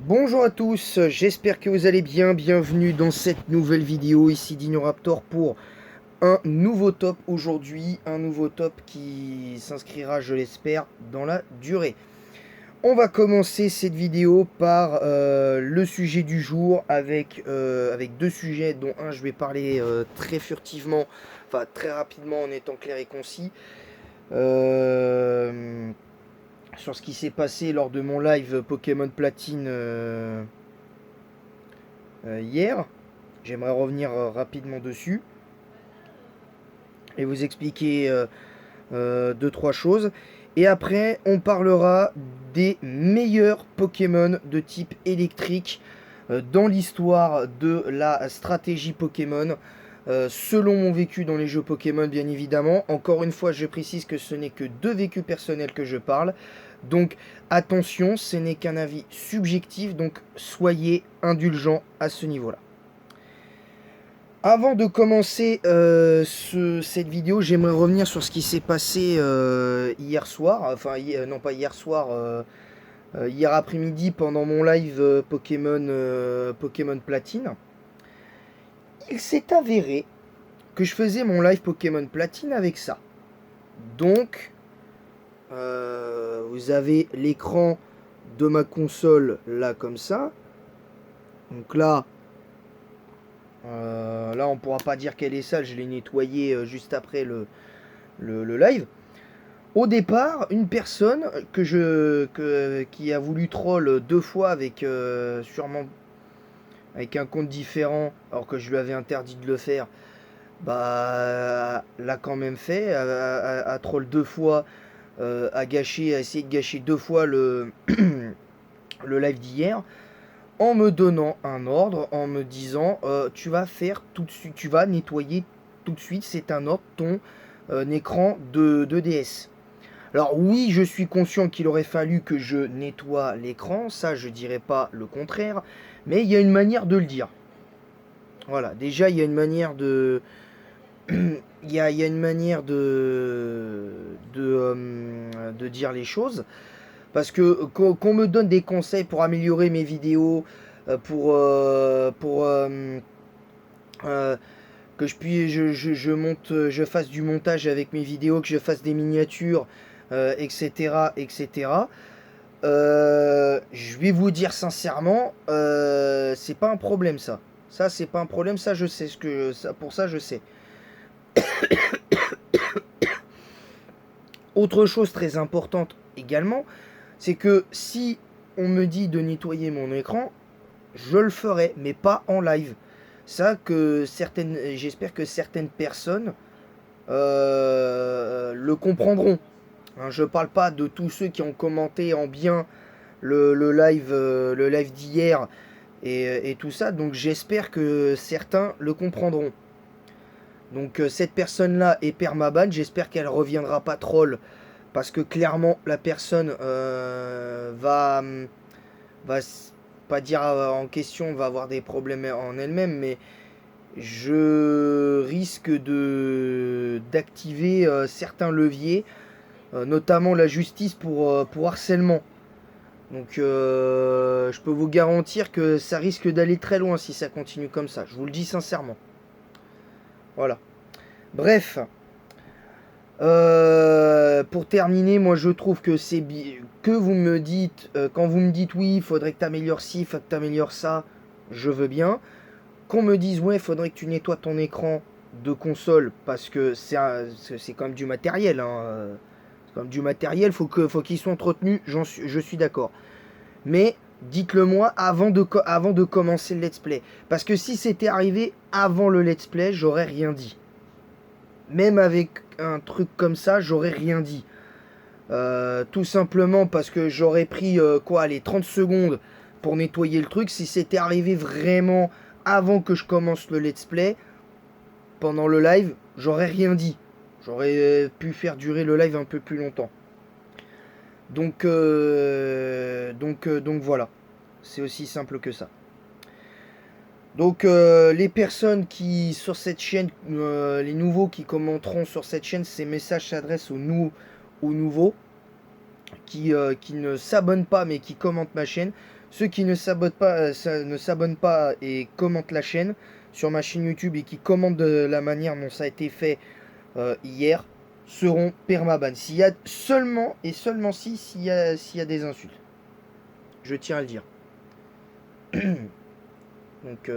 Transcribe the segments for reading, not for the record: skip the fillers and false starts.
Bonjour à tous, j'espère que vous allez bien, bienvenue dans cette nouvelle vidéo, ici DinoRaptor pour un nouveau top aujourd'hui, un nouveau top qui s'inscrira, je l'espère, dans la durée. On va commencer cette vidéo par le sujet du jour avec deux sujets dont un je vais parler très furtivement, enfin très rapidement en étant clair et concis. Sur ce qui s'est passé lors de mon live Pokémon Platine hier. J'aimerais revenir rapidement dessus et vous expliquer deux, trois choses. Et après, on parlera des meilleurs Pokémon de type électrique dans l'histoire de la stratégie Pokémon. Selon mon vécu dans les jeux Pokémon, bien évidemment. Encore une fois, je précise que ce n'est que deux vécus personnels que je parle. Donc attention, ce n'est qu'un avis subjectif, donc soyez indulgents à ce niveau-là. Avant de commencer cette vidéo, j'aimerais revenir sur ce qui s'est passé hier soir, enfin non pas hier soir, hier après-midi pendant mon live Pokémon Platine. Il s'est avéré que je faisais mon live Pokémon Platine avec ça. Donc, vous avez l'écran de ma console là comme ça. Donc là, on pourra pas dire qu'elle est sale, je l'ai nettoyée juste après le live. Au départ, une personne qui a voulu troll deux fois avec sûrement avec un compte différent, alors que je lui avais interdit de le faire, bah l'a quand même fait, a troll deux fois, a essayé de gâcher deux fois le live d'hier, en me donnant un ordre, en me disant tu vas faire tout de suite, tu vas nettoyer tout de suite, c'est un ordre, ton écran de DS. Alors oui, je suis conscient qu'il aurait fallu que je nettoie l'écran, ça je dirais pas le contraire, mais il y a une manière de le dire. Voilà, déjà il y a une manière de... il y a une manière de dire les choses. Parce que qu'on me donne des conseils pour améliorer mes vidéos, que je monte, je fasse du montage avec mes vidéos, que je fasse des miniatures, etc., etc. Je vais vous dire sincèrement, c'est pas un problème ça. Ça c'est pas un problème, ça je sais pour ça je sais. Autre chose très importante également, c'est que si on me dit de nettoyer mon écran, je le ferai, mais pas en live. Ça que j'espère que certaines personnes le comprendront. Hein, je parle pas de tous ceux qui ont commenté en bien le live d'hier et tout ça. Donc j'espère que certains le comprendront. Donc cette personne-là est permaban. J'espère qu'elle reviendra pas troll parce que clairement la personne va pas dire en question, va avoir des problèmes en elle-même, mais je risque de d'activer certains leviers, notamment la justice pour harcèlement. Donc je peux vous garantir que ça risque d'aller très loin si ça continue comme ça. Je vous le dis sincèrement. Voilà. Bref. Pour terminer, moi je trouve que c'est que vous me dites, quand vous me dites oui, il faudrait que tu améliores ci, il faut que tu améliores ça, je veux bien. Qu'on me dise ouais, il faudrait que tu nettoies ton écran de console parce que c'est quand même du matériel. Hein. C'est quand même du matériel, faut qu'il soit entretenu, je suis d'accord. Mais dites-le moi avant de commencer le let's play. Parce que si c'était arrivé avant le let's play, j'aurais rien dit. Même avec un truc comme ça, j'aurais rien dit. Tout simplement parce que j'aurais pris les 30 secondes pour nettoyer le truc. Si c'était arrivé vraiment avant que je commence le let's play, pendant le live, j'aurais rien dit. J'aurais pu faire durer le live un peu plus longtemps. Donc voilà. C'est aussi simple que ça. Donc les personnes qui sur cette chaîne, les nouveaux qui commenteront sur cette chaîne, ces messages s'adressent aux nouveaux qui ne s'abonnent pas mais qui commentent ma chaîne. Ceux qui ne s'abonnent pas et commentent la chaîne sur ma chaîne YouTube et qui commentent de la manière dont ça a été fait hier seront permaban. S'il y a seulement et seulement s'il y a des insultes. Je tiens à le dire. Donc,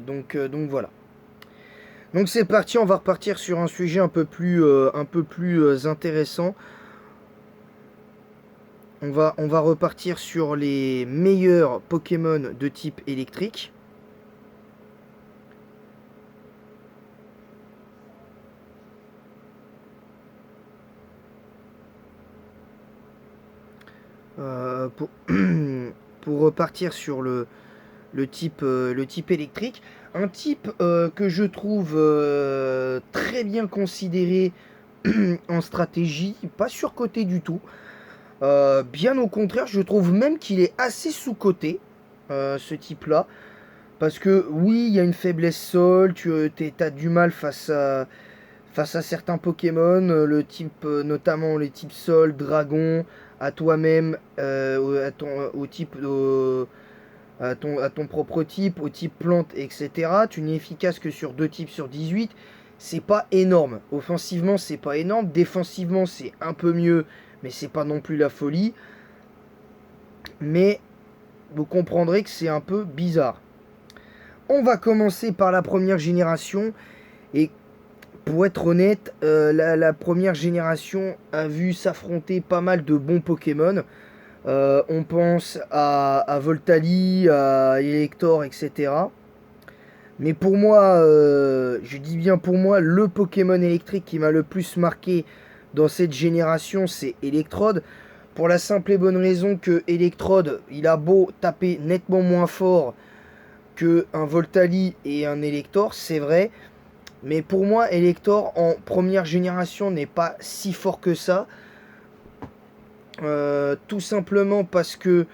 donc voilà. Donc c'est parti, on va repartir sur un sujet un peu plus intéressant. On va repartir sur les meilleurs Pokémon de type électrique. Pour repartir sur le type électrique. Un type que je trouve très bien considéré en stratégie, pas surcoté du tout. Bien au contraire, je trouve même qu'il est assez sous-coté, ce type-là. Parce que oui, il y a une faiblesse sol, tu as du mal face à certains Pokémon, le type, notamment les types sol, dragon, à toi-même, au type, à ton propre type, au type plante, etc. Tu n'es efficace que sur 2 types sur 18. C'est pas énorme. Offensivement, c'est pas énorme. Défensivement, c'est un peu mieux, mais c'est pas non plus la folie. Mais vous comprendrez que c'est un peu bizarre. On va commencer par la première génération. Et pour être honnête, la première génération a vu s'affronter pas mal de bons Pokémon. On pense à Voltali, à Elector, etc. Mais pour moi, je dis bien pour moi, le Pokémon électrique qui m'a le plus marqué dans cette génération, c'est Electrode. Pour la simple et bonne raison que Electrode, il a beau taper nettement moins fort que un Voltali et un Elector, c'est vrai. Mais pour moi, Elector en première génération n'est pas si fort que ça. Tout simplement parce que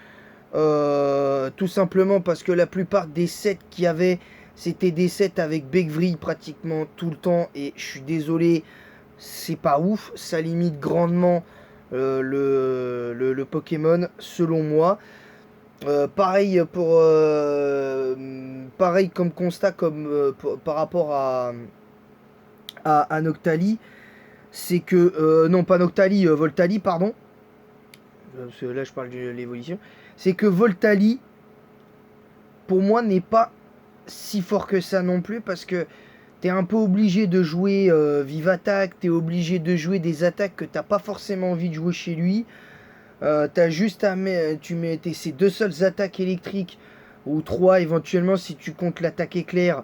la plupart des sets qu'il y avait, c'était des sets avec Beckvry pratiquement tout le temps. Et je suis désolé, c'est pas ouf. Ça limite grandement le Pokémon, selon moi. Pareil comme constat par rapport à Noctali, c'est que non pas Noctali, Voltali pardon. Parce que là je parle de l'évolution. C'est que Voltali, pour moi, n'est pas si fort que ça non plus parce que t'es un peu obligé de jouer Vive Attaque, t'es obligé de jouer des attaques que t'as pas forcément envie de jouer chez lui. T'as juste à mettre, tu mets ces 2 seules attaques électriques ou 3 éventuellement si tu comptes l'attaque éclair.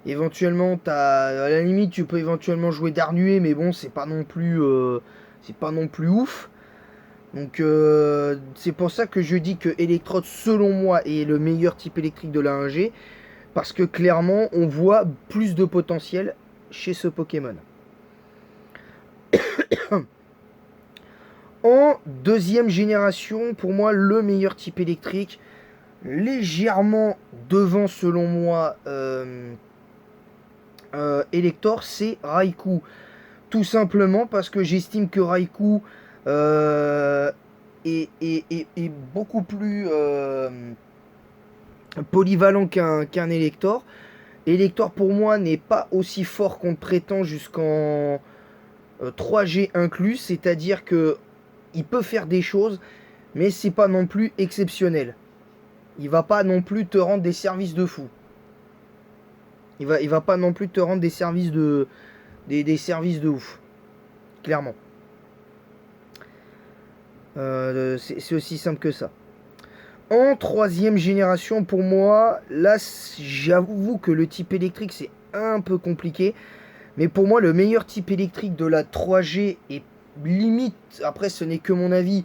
Éventuellement, à la limite, tu peux éventuellement jouer d'Arnué, mais bon, c'est pas non plus ouf. Donc c'est pour ça que je dis que Electrode, selon moi, est le meilleur type électrique de la 1G. Parce que clairement, on voit plus de potentiel chez ce Pokémon. En deuxième génération, pour moi, le meilleur type électrique, légèrement devant, selon moi, Elector, c'est Raikou. Tout simplement parce que j'estime que Raikou est beaucoup plus polyvalent qu'un Elector. Elector pour moi n'est pas aussi fort qu'on prétend jusqu'en 3G inclus, c'est-à-dire que il peut faire des choses, mais c'est pas non plus exceptionnel. Il va pas non plus te rendre des services de fou. Il va pas non plus te rendre des services des services de ouf. Clairement. C'est aussi simple que ça. En troisième génération, pour moi, là, j'avoue que le type électrique, c'est un peu compliqué. Mais pour moi, le meilleur type électrique de la 3G est limite, après ce n'est que mon avis,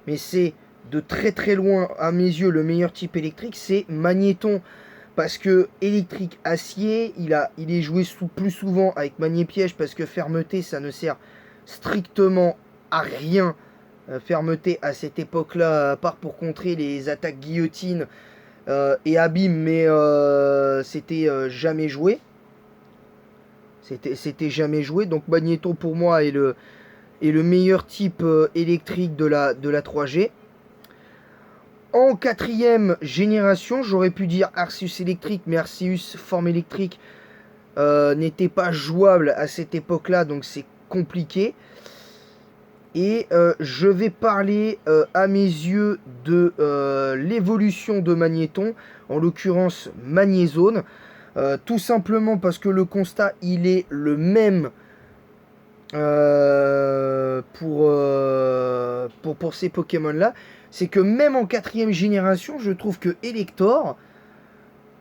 mais c'est de très très loin, à mes yeux, le meilleur type électrique, c'est Magnéton. Parce que électrique acier, il est joué plus souvent avec Magnépiège, parce que fermeté, ça ne sert strictement à rien. Fermeté à cette époque-là, à part pour contrer les attaques guillotine et abîme, mais c'était jamais joué. C'était jamais joué. Donc Magnéton pour moi est est le meilleur type électrique de la 3G. En quatrième génération, j'aurais pu dire Arceus électrique, mais Arceus forme électrique n'était pas jouable à cette époque-là, donc c'est compliqué. Et je vais parler à mes yeux de l'évolution de Magnéton, en l'occurrence Magnézone, tout simplement parce que le constat il est le même pour ces Pokémon là, c'est que même en quatrième génération, je trouve que Elector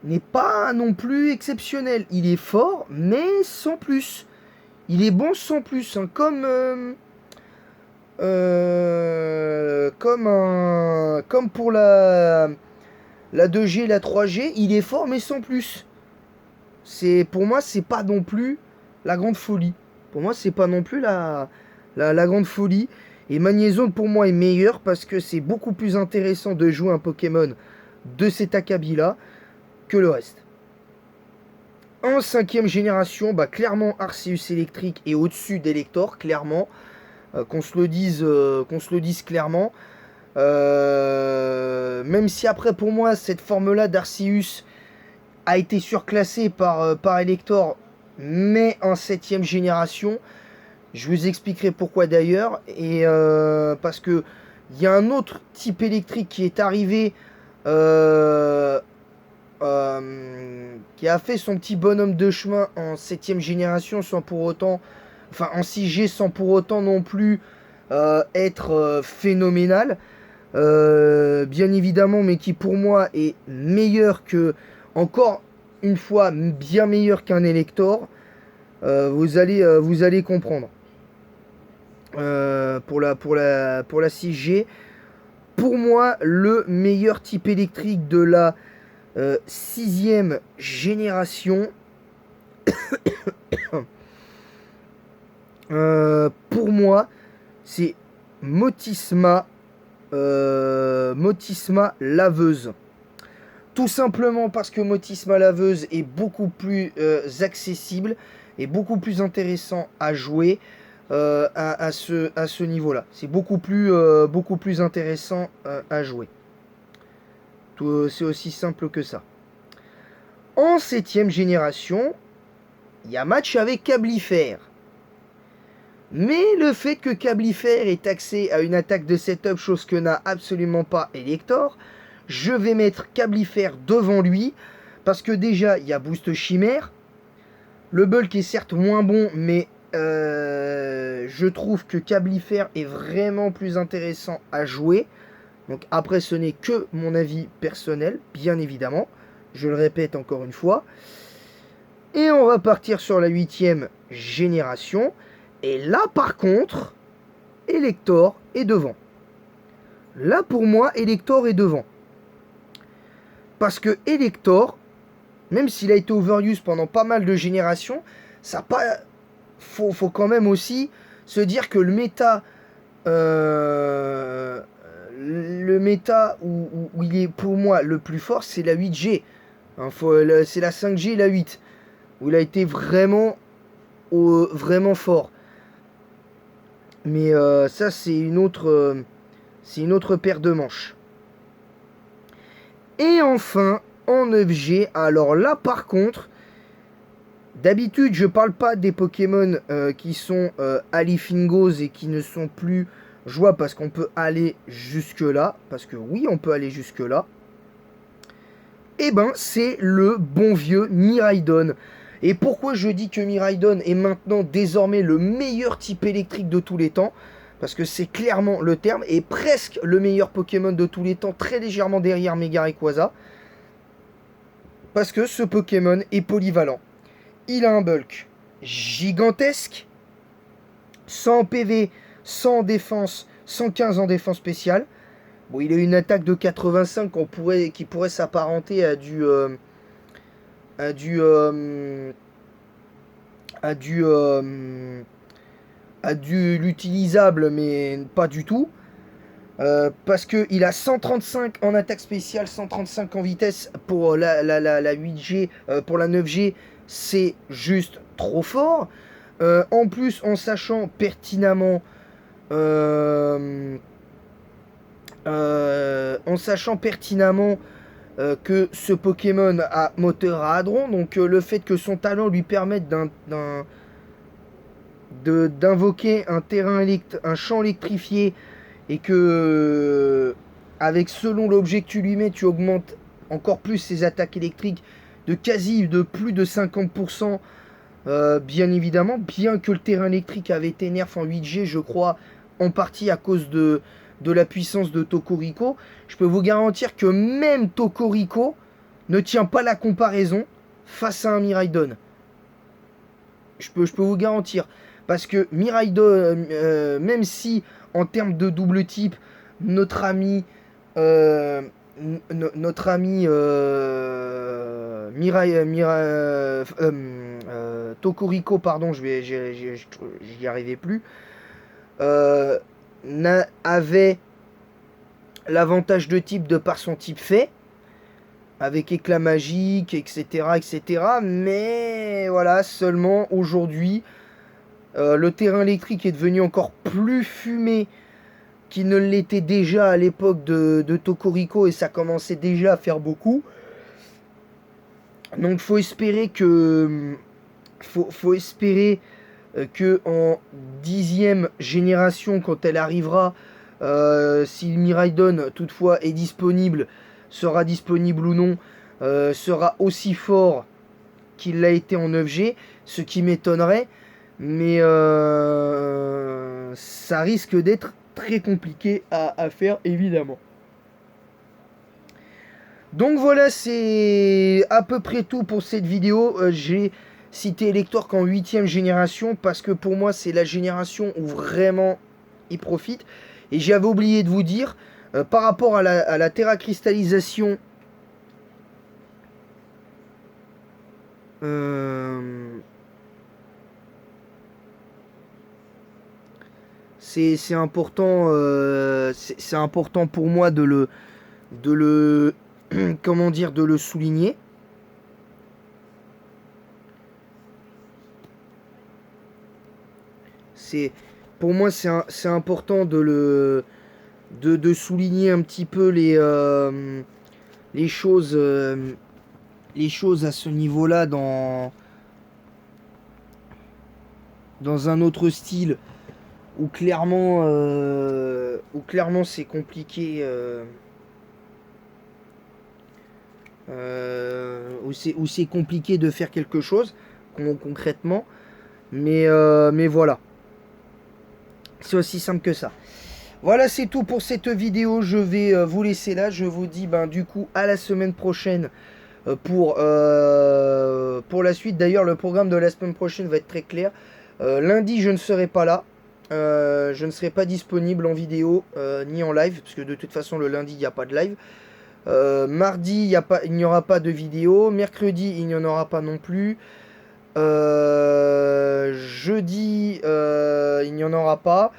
n'est pas non plus exceptionnel. Il est fort, mais sans plus. Il est bon sans plus, hein, comme pour la 2G, la 3G, il est fort, mais sans plus. Pour moi, c'est pas non plus la grande folie. Pour moi, c'est pas non plus la grande folie. Et Magnézone, pour moi, est meilleur parce que c'est beaucoup plus intéressant de jouer un Pokémon de cet acabit-là que le reste. En cinquième génération, bah, clairement, Arceus électrique est au-dessus d'Elector, clairement. Qu'on se le dise clairement. Même si après, pour moi, cette forme-là d'Arceus a été surclassée par Elector, mais en 7ème génération. Je vous expliquerai pourquoi d'ailleurs. Et parce que il y a un autre type électrique qui est arrivé, qui a fait son petit bonhomme de chemin en 7ème génération sans pour autant, enfin en 6G sans pour autant non plus être phénoménal. Bien évidemment, mais qui pour moi est meilleur que, encore une fois, bien meilleur qu'un Elector. Vous allez comprendre. Pour la 6G, pour moi, le meilleur type électrique de la 6ème génération, pour moi, c'est Motisma laveuse. Tout simplement parce que Motisma laveuse est beaucoup plus accessible et beaucoup plus intéressant à jouer à ce niveau-là. C'est beaucoup plus intéressant à jouer. C'est aussi simple que ça. En 7ème génération, il y a match avec Cablifère. Mais le fait que Cablifère ait accès à une attaque de setup, chose que n'a absolument pas Elector, je vais mettre Cablifère devant lui, parce que déjà, il y a Boost Chimère. Le bulk est certes moins bon, mais je trouve que Cablifère est vraiment plus intéressant à jouer. Donc après, ce n'est que mon avis personnel, bien évidemment. Je le répète encore une fois. Et on va partir sur la 8ème génération. Et là, par contre, Elector est devant. Là, pour moi, Elector est devant. Parce que Elector, même s'il a été overuse pendant pas mal de générations, ça pas... faut quand même aussi se dire que le méta... où il est pour moi le plus fort, c'est la 8G. Hein, c'est la 5G et la 8. Où il a été vraiment fort. Mais ça, c'est une autre paire de manches. Et enfin, en 9G, alors là, par contre, d'habitude, je parle pas des Pokémon qui sont Alifingos et qui ne sont plus jouables parce qu'on peut aller jusque-là. Parce que oui, on peut aller jusque-là. Et ben, c'est le bon vieux Miraidon. Et pourquoi je dis que Miraidon est maintenant désormais le meilleur type électrique de tous les temps? Parce que c'est clairement le terme, et presque le meilleur Pokémon de tous les temps, très légèrement derrière Mega Rayquaza. Parce que ce Pokémon est polyvalent. Il a un bulk gigantesque, 100 en PV, 100 en défense, 115 en défense spéciale. Bon, il a une attaque de 85 qui pourrait s'apparenter à l'utilisable, mais pas du tout. Parce qu'il a 135 en attaque spéciale, 135 en vitesse pour la 8G, pour la 9G, c'est juste trop fort. En plus, en sachant pertinemment en sachant pertinemment que ce Pokémon a moteur à hadron, donc le fait que son talent lui permette d'invoquer un champ électrifié, et que avec selon l'objet que tu lui mets, tu augmentes encore plus ses attaques électriques de plus de 50%. Bien évidemment, bien que le terrain électrique avait été nerf en 8G, je crois, en partie à cause de la puissance de Tocorico, je peux vous garantir que même Tocorico ne tient pas la comparaison face à un Miraidon. Je peux vous garantir. Parce que Miraidon, même si en termes de double type, notre ami Tocorico, pardon, j'y arrivais plus, avait l'avantage de type de par son type fait, avec éclat magique, etc. Mais voilà, seulement aujourd'hui, le terrain électrique est devenu encore plus fumé qu'il ne l'était déjà à l'époque de Tocorico, et ça commençait déjà à faire beaucoup. Donc faut espérer que en 10e génération, quand elle arrivera, si Miraidon toutefois est disponible, sera disponible ou non, sera aussi fort qu'il l'a été en 9G, ce qui m'étonnerait, mais ça risque d'être très compliqué à faire, évidemment. Donc voilà, c'est à peu près tout pour cette vidéo. J'ai cité Elector qu'en 8e génération, parce que pour moi c'est la génération où vraiment il profite. Et j'avais oublié de vous dire, par rapport à la terracristallisation, c'est important, c'est important pour moi de le comment dire, de le souligner. Pour moi c'est important de souligner un petit peu les choses à ce niveau-là dans un autre style où clairement c'est compliqué, où c'est compliqué de faire quelque chose concrètement, mais voilà, c'est aussi simple que ça. Voilà, c'est tout pour cette vidéo. Je vais vous laisser là. Je vous dis du coup à la semaine prochaine pour la suite. D'ailleurs, le programme de la semaine prochaine va être très clair. Lundi, je ne serai pas là. Je ne serai pas disponible en vidéo ni en live, parce que de toute façon, le lundi, il n'y a pas de live. Mardi, il n'y aura pas de vidéo. Mercredi, il n'y en aura pas non plus. Jeudi, il n'y en aura pas.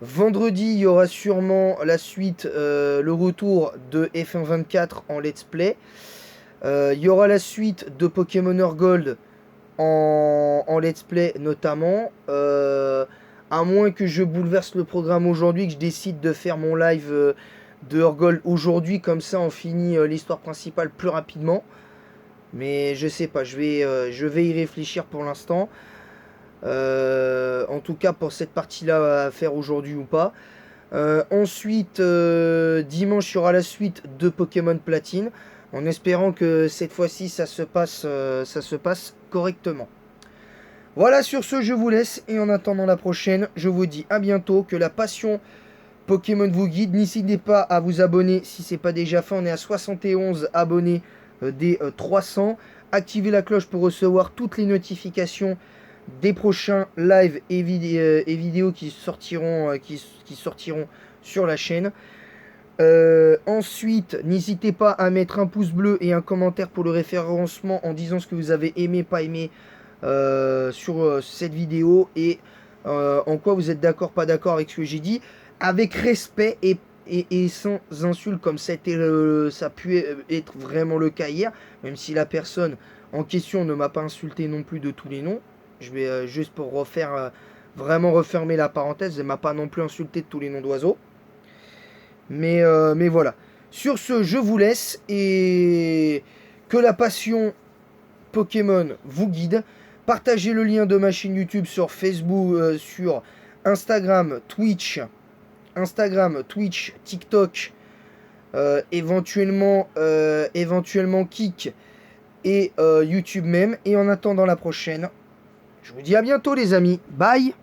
Vendredi, il y aura sûrement la suite, le retour de F1 24 en let's play. Il y aura la suite de Pokémon Gold en let's play notamment. À moins que je bouleverse le programme aujourd'hui, que je décide de faire mon live de Gold aujourd'hui, comme ça on finit l'histoire principale plus rapidement. Mais je sais pas, je vais y réfléchir pour l'instant. En tout cas pour cette partie-là à faire aujourd'hui ou pas. Ensuite, dimanche, il y aura la suite de Pokémon Platine, en espérant que cette fois-ci ça se passe correctement. Voilà, sur ce, je vous laisse, et en attendant la prochaine, je vous dis à bientôt, que la passion Pokémon vous guide. N'hésitez pas à vous abonner si ce n'est pas déjà fait. On est à 71 abonnés des 300. Activez la cloche pour recevoir toutes les notifications des prochains lives et vidéos qui sortiront sur la chaîne. Ensuite, n'hésitez pas à mettre un pouce bleu et un commentaire pour le référencement, en disant ce que vous avez aimé, pas aimé sur cette vidéo, et en quoi vous êtes d'accord, pas d'accord avec ce que j'ai dit, avec respect et sans insulte, comme ça a pu être vraiment le cas hier, même si la personne en question ne m'a pas insulté non plus de tous les noms. Je vais juste pour refaire vraiment refermer la parenthèse. Elle m'a pas non plus insulté de tous les noms d'oiseaux. Mais voilà. Sur ce, je vous laisse et que la passion Pokémon vous guide. Partagez le lien de ma chaîne YouTube sur Facebook, sur Instagram, Twitch, TikTok, éventuellement Kik et YouTube même. Et en attendant la prochaine, je vous dis à bientôt les amis. Bye!